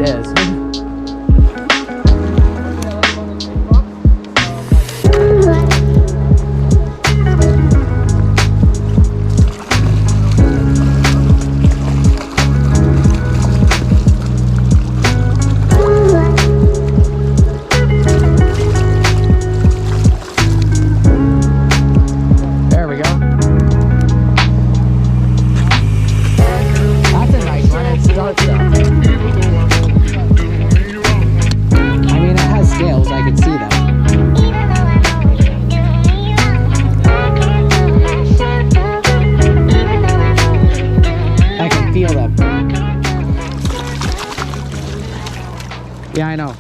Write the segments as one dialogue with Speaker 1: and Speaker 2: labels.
Speaker 1: is. There we go. That's a nice one. It's dark though. I mean, it has scales. I can see them. I can feel them. Yeah, I know.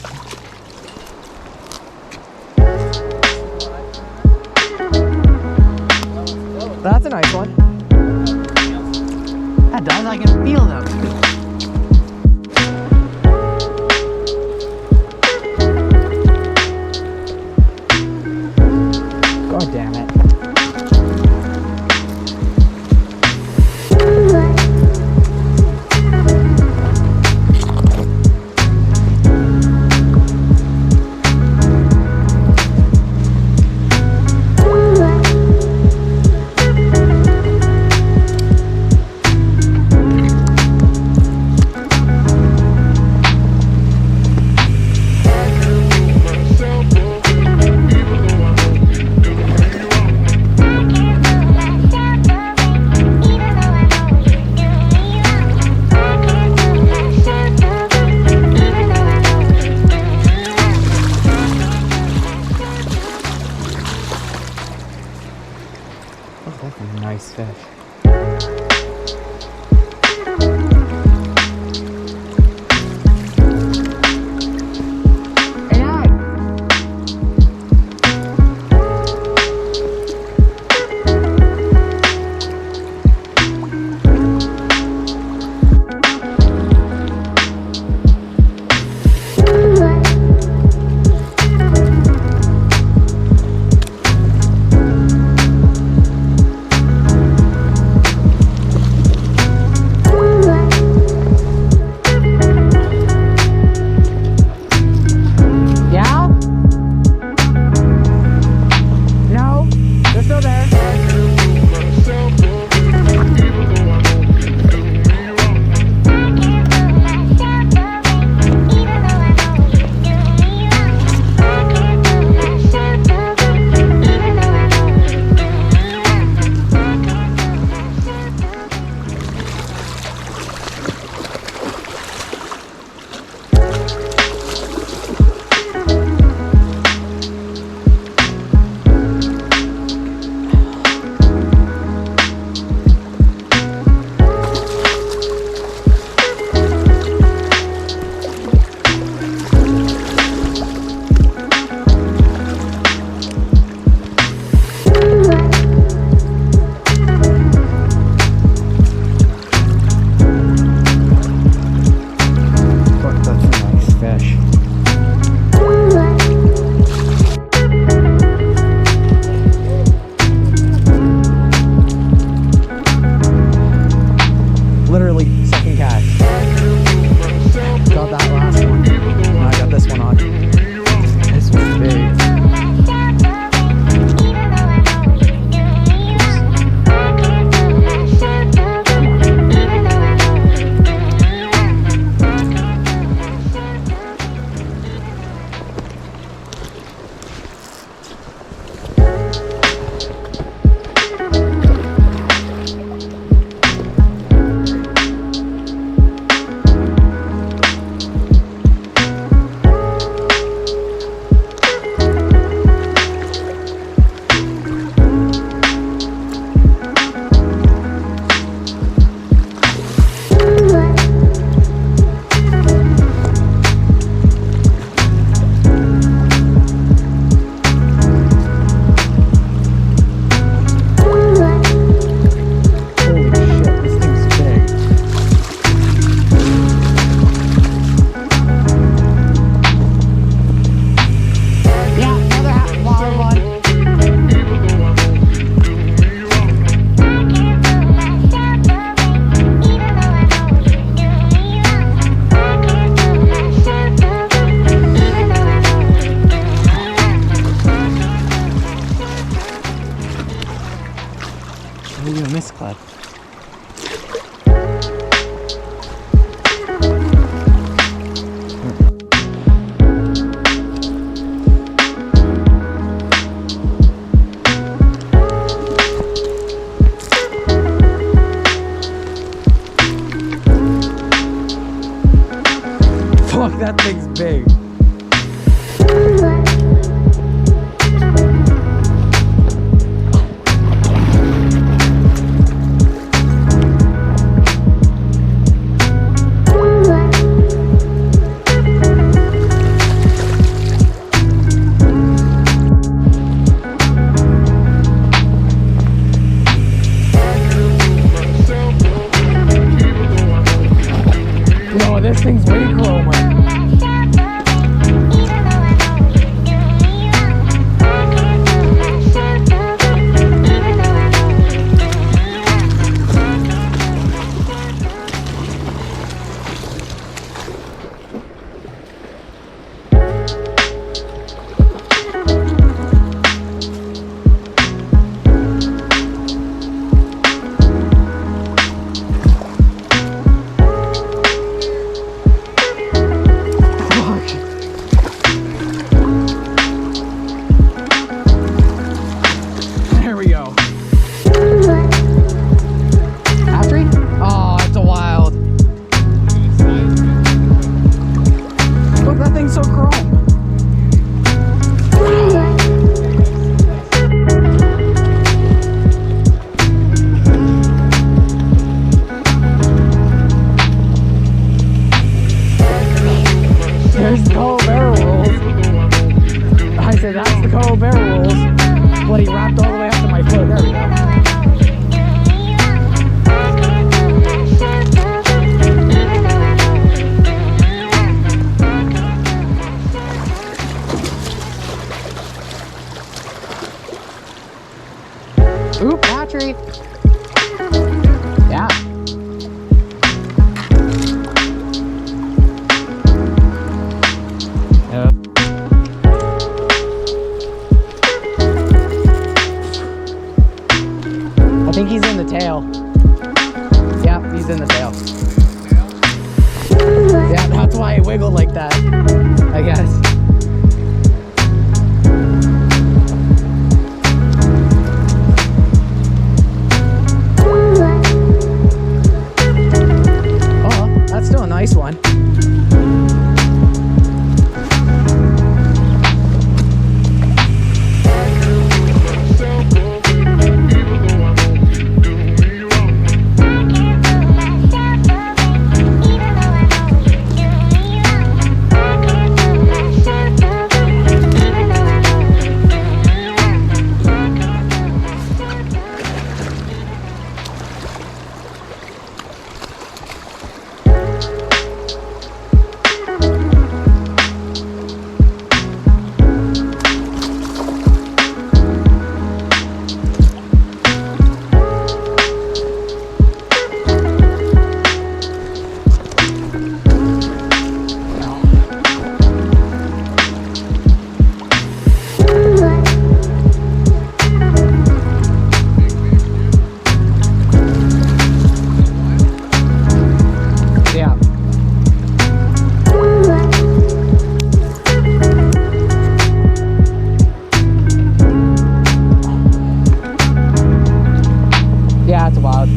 Speaker 1: That's a nice one. That does. I can feel them. God damn it.
Speaker 2: Fuck, that thing's big. No, this thing's way chroma. There we go. After he? Oh, it's a wild. Look, that thing's so chrome. There's the coho barrel rolls. I said that's the coho barrel rolls. But he wrapped all the way up to my foot. There we go. Oop, battery. Yeah. I think he's in the tail. Yeah, he's in the tail. Yeah, that's why he wiggled like that, I guess. Oh, that's still a nice one. Yeah, it's wild.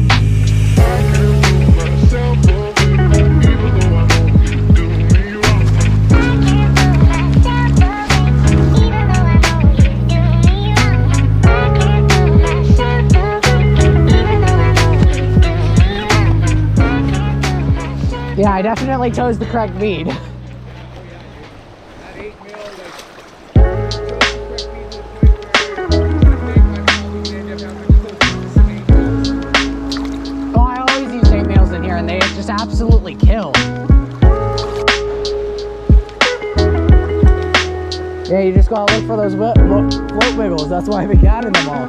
Speaker 2: Yeah, I definitely chose the correct bead. And they just absolutely kill. Yeah, you just gotta look for those float wiggles. That's why I've been getting them all.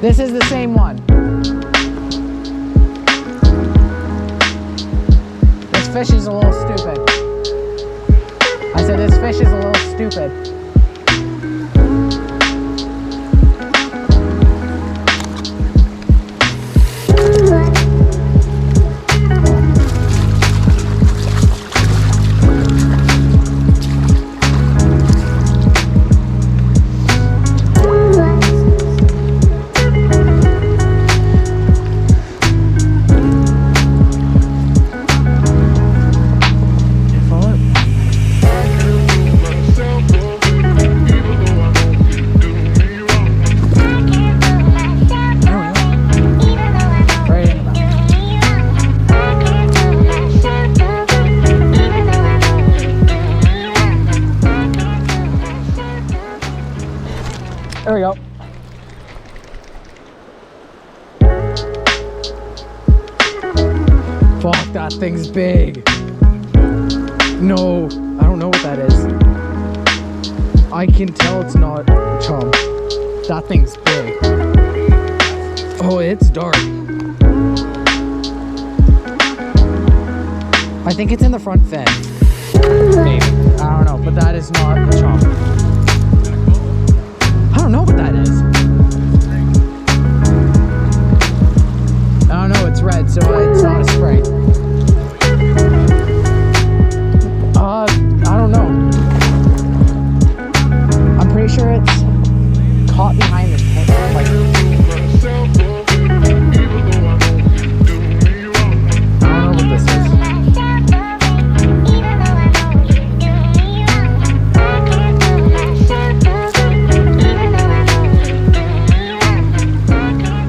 Speaker 2: This is the same one. This fish is a little stupid. I said this fish is a little stupid. There we go. Fuck, that thing's big. No, I don't know what that is. I can tell it's not chum. That thing's big. Oh, it's dark. I think it's in the front fin. Maybe. I don't know, but that is not a chum. I don't know what that is. I don't know, it's red, so it's not a spray. I don't know. I'm pretty sure it's caught behind this pit, like. I don't know what this is.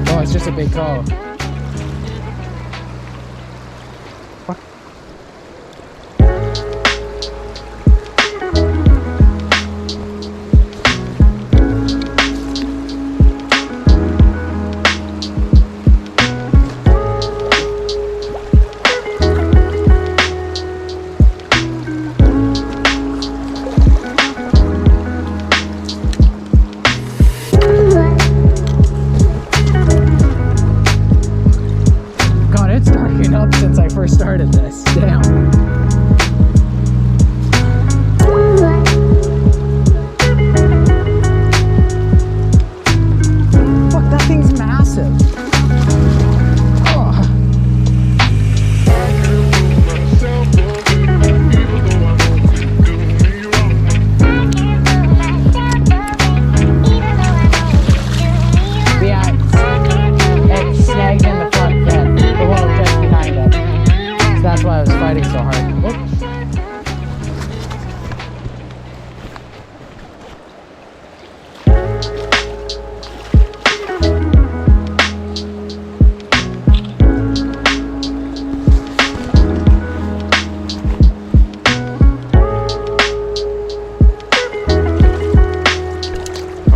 Speaker 2: Oh, it's just a big coho. Fuck. God, it's darkened up since I first started this. Damn. Fuck, that thing's massive. Ugh. Yeah, it's snagged in the front fin, the wall just behind it. So that's why I was fighting so hard. Whoop.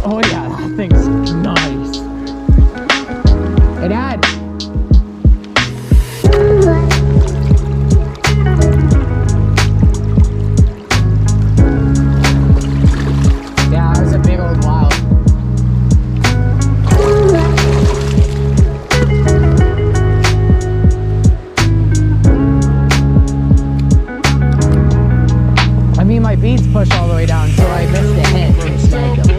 Speaker 2: Oh yeah, that thing's nice. Hey, Dad. Yeah, it was a big old wild. I mean, my beads pushed all the way down, so I missed the hit and snagged them.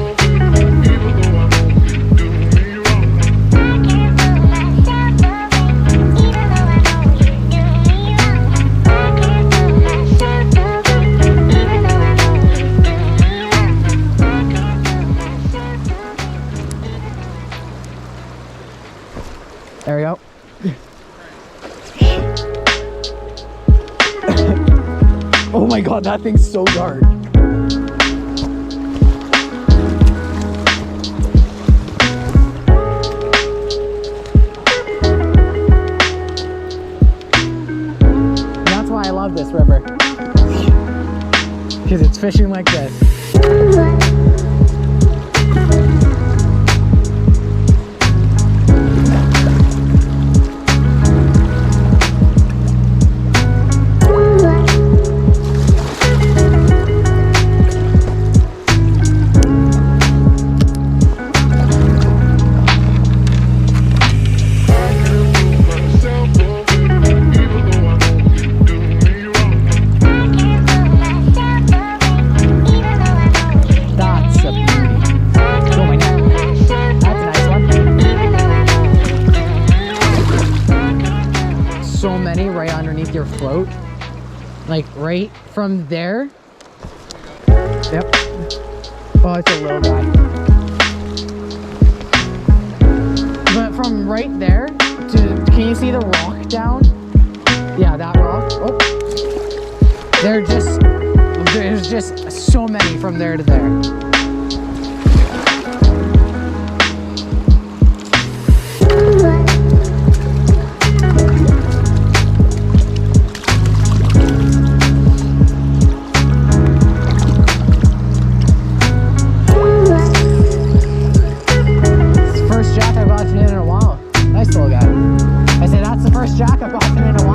Speaker 2: There we go. Oh my god, that thing's so dark. That's why I love this river. Because it's fishing like this. Like right from there. Yep. Oh, it's a little guy. But from right there to, can you see the rock down? Yeah, that rock. Oh. There's just so many from there to there. First jack I've gotten in a while. Nice little guy. I said that's the first jack I've gotten in a while.